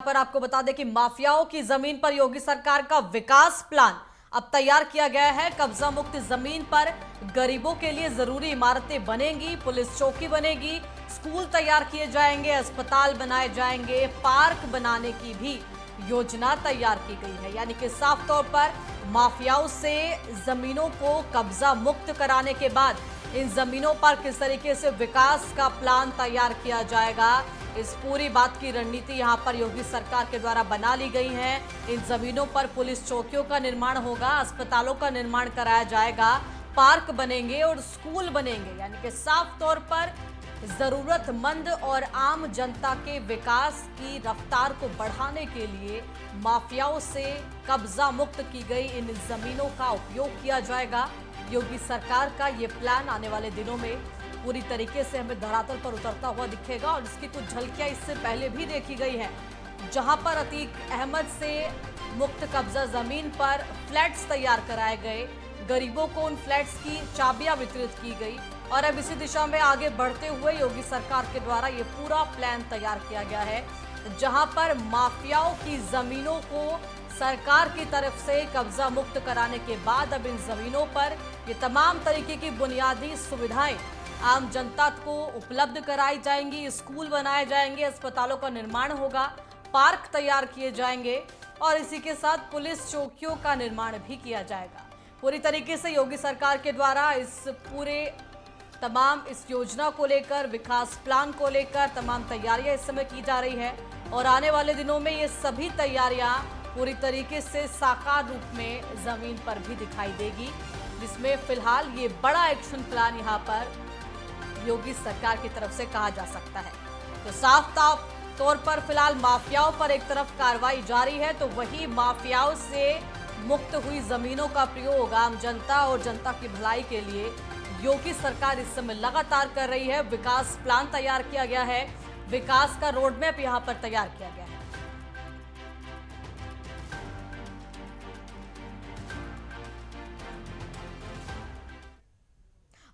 पर आपको बता दें कि माफियाओं की जमीन पर योगी सरकार का विकास प्लान अब तैयार किया गया है। कब्जा मुक्त जमीन पर गरीबों के लिए जरूरी इमारतें बनेंगी, पुलिस चौकी बनेगी, स्कूल तैयार किए जाएंगे, अस्पताल बनाए जाएंगे, पार्क बनाने की भी योजना तैयार की गई है। यानी कि साफ तौर पर माफियाओं से जमीनों को कब्जा मुक्त कराने के बाद इन जमीनों पर किस तरीके से विकास का प्लान तैयार किया जाएगा, इस पूरी बात की रणनीति यहां पर योगी सरकार के द्वारा बना ली गई है। इन जमीनों पर पुलिस चौकियों का निर्माण होगा, अस्पतालों का निर्माण कराया जाएगा, पार्क बनेंगे और स्कूल बनेंगे। यानी कि साफ तौर पर जरूरतमंद और आम जनता के विकास की रफ्तार को बढ़ाने के लिए माफियाओं से कब्जा मुक्त की गई इन जमीनों का उपयोग किया जाएगा। योगी सरकार का ये प्लान आने वाले दिनों में पूरी तरीके से हमें धरातल पर उतरता हुआ दिखेगा और इसकी कुछ झलकियां इससे पहले भी देखी गई है, जहां पर अतीक अहमद से मुक्त कब्जा जमीन पर फ्लैट्स तैयार कराए गए, गरीबों को उन फ्लैट्स की चाबियां वितरित की गई और अब इसी दिशा में आगे बढ़ते हुए योगी सरकार के द्वारा ये पूरा प्लान तैयार किया गया है, जहां पर माफियाओं की जमीनों को सरकार की तरफ से कब्जा मुक्त कराने के बाद अब इन जमीनों पर ये तमाम तरीके की बुनियादी सुविधाएं आम जनता को उपलब्ध कराई जाएंगी, स्कूल बनाए जाएंगे, अस्पतालों का निर्माण होगा, पार्क तैयार किए जाएंगे और इसी के साथ पुलिस चौकियों का निर्माण भी किया जाएगा। पूरी तरीके से योगी सरकार के द्वारा इस योजना को लेकर, विकास प्लान को लेकर तमाम तैयारियां इस समय की जा रही है और आने वाले दिनों में ये सभी तैयारियां पूरी तरीके से साकार रूप में जमीन पर भी दिखाई देगी, जिसमें फिलहाल ये बड़ा एक्शन प्लान यहाँ पर योगी सरकार की तरफ से कहा जा सकता है। तो साफ तौर पर फिलहाल माफियाओं पर एक तरफ कार्रवाई जारी है, तो वही माफियाओं से मुक्त हुई जमीनों का प्रयोग आम जनता और जनता की भलाई के लिए योगी सरकार इस समय लगातार कर रही है। विकास प्लान तैयार किया गया है, विकास का रोड मैप यहां पर तैयार किया गया है।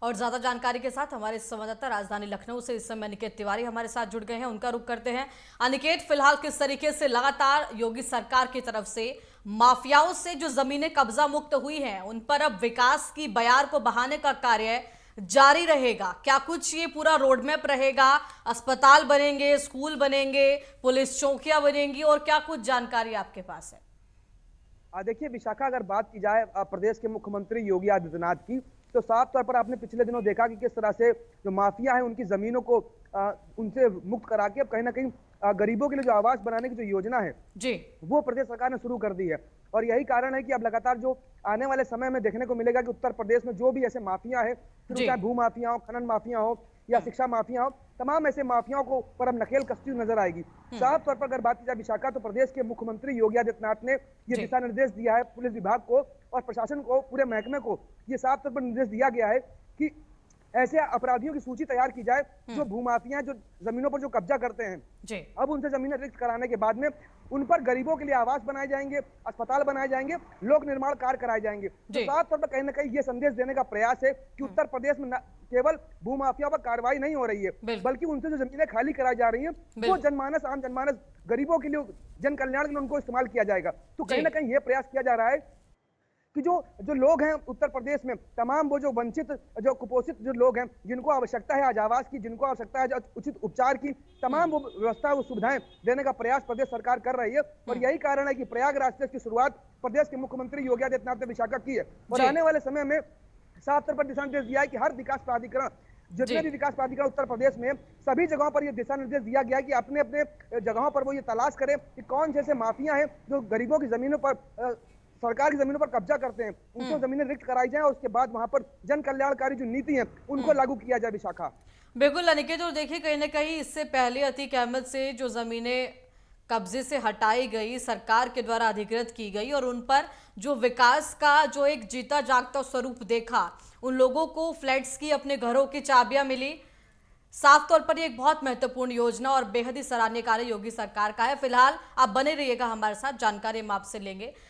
और ज्यादा जानकारी के साथ हमारे संवाददाता राजधानी लखनऊ से इस समय अनिकेत तिवारी हमारे साथ जुड़ गए हैं, उनका रुख करते हैं। अनिकेत, फिलहाल किस तरीके से लगातार योगी सरकार की तरफ से माफियाओं से जो जमीनें कब्जा मुक्त हुई हैं उन पर अब विकास की बयार को बहाने का कार्य जारी रहेगा? क्या कुछ ये पूरा रोडमैप रहेगा? अस्पताल बनेंगे, स्कूल बनेंगे, पुलिस चौकियां बनेंगी और क्या कुछ जानकारी आपके पास है? देखिए विशाखा, अगर बात की जाए प्रदेश के मुख्यमंत्री योगी आदित्यनाथ की, तो साफ तौर पर आपने पिछले दिनों देखा कि किस तरह से जो माफिया है उनकी जमीनों को उनसे मुक्त करा के अब कहीं ना कहीं गरीबों के लिए जो आवास बनाने की जो योजना है जी, वो प्रदेश सरकार ने शुरू कर दी है। और यही कारण है कि अब लगातार जो आने वाले समय में देखने को मिलेगा कि उत्तर प्रदेश में जो भी ऐसे माफिया है, फिर चाहे भू माफिया हो, खनन माफिया हो या शिक्षा माफिया हो, तमाम ऐसे माफियाओं को पर अब नकेल कसती हुई नजर आएगी। साफ तौर पर अगर बात की जाए विशाखा, तो प्रदेश के मुख्यमंत्री योगी आदित्यनाथ ने ये दिशा निर्देश दिया है पुलिस विभाग को और प्रशासन को, पूरे महकमे को ये साफ तौर पर निर्देश दिया गया है कि ऐसे अपराधियों की सूची तैयार की जाए जो भूमाफिया जो जमीनों पर जो कब्जा करते हैं जी। अब उनसे जमीनें रिक्त कराने के बाद में उन पर गरीबों के लिए आवास बनाए जाएंगे, अस्पताल बनाए जाएंगे, लोक निर्माण कार्य कराए जाएंगे। तो साफ तौर पर कहीं ना कहीं ये संदेश देने का प्रयास है कि उत्तर प्रदेश में केवल भूमाफिया पर कार्रवाई नहीं हो रही है, बल्कि उनसे जो जमीनें खाली कराई जा रही है वो जनमानस, आम जनमानस, गरीबों के लिए, जन कल्याण के लिए उनको इस्तेमाल किया जाएगा। तो कहीं ना कहीं ये प्रयास किया जा रहा है कि जो लोग हैं उत्तर प्रदेश में, तमाम वो जो वंचित, जो कुपोषित जो लोग हैं, जिनको आवश्यकता है आज आवास की, जिनको आवश्यकता है उचित उपचार की, तमाम वो व्यवस्था, वो सुविधाएं देने का प्रयास प्रदेश सरकार कर रही है। और यही कारण है कि प्रयागराज से इसकी शुरुआत प्रदेश के मुख्यमंत्री योगी आदित्यनाथ ने विशाखा की है और आने वाले समय में साफ तौर पर दिशा निर्देश दिया है कि हर विकास प्राधिकरण, जितने भी विकास प्राधिकरण उत्तर प्रदेश में, सभी जगहों पर यह दिशा निर्देश दिया गया है कि अपने अपने जगहों पर वो ये तलाश करें कि कौन से ऐसे माफिया हैं जो गरीबों की जमीनों पर, सरकार की जमीनों पर कब्जा करते हैं, उनको जमीनें रिक्त कराई जाए और उसके बाद वहां पर जन कल्याणकारी जो नीति है उनको लागू किया जाए। विशाखा, बिल्कुल अनिकेत, और देखिए कहीं ना कहीं इससे पहले अतीक अहमद से जो जमीनें कब्जे से हटाई गई, सरकार के द्वारा अधिकृत की गई और उन पर जो विकास का जो एक जीता जागता स्वरूप देखा, उन लोगों को फ्लैट्स की, अपने घरों की चाबियां मिली। साफ तौर पर ये एक बहुत महत्वपूर्ण योजना और बेहद ही सराहनीय कार्य योगी सरकार का है। फिलहाल आप बने रहिएगा हमारे साथ, जानकारी हम आपसे लेंगे।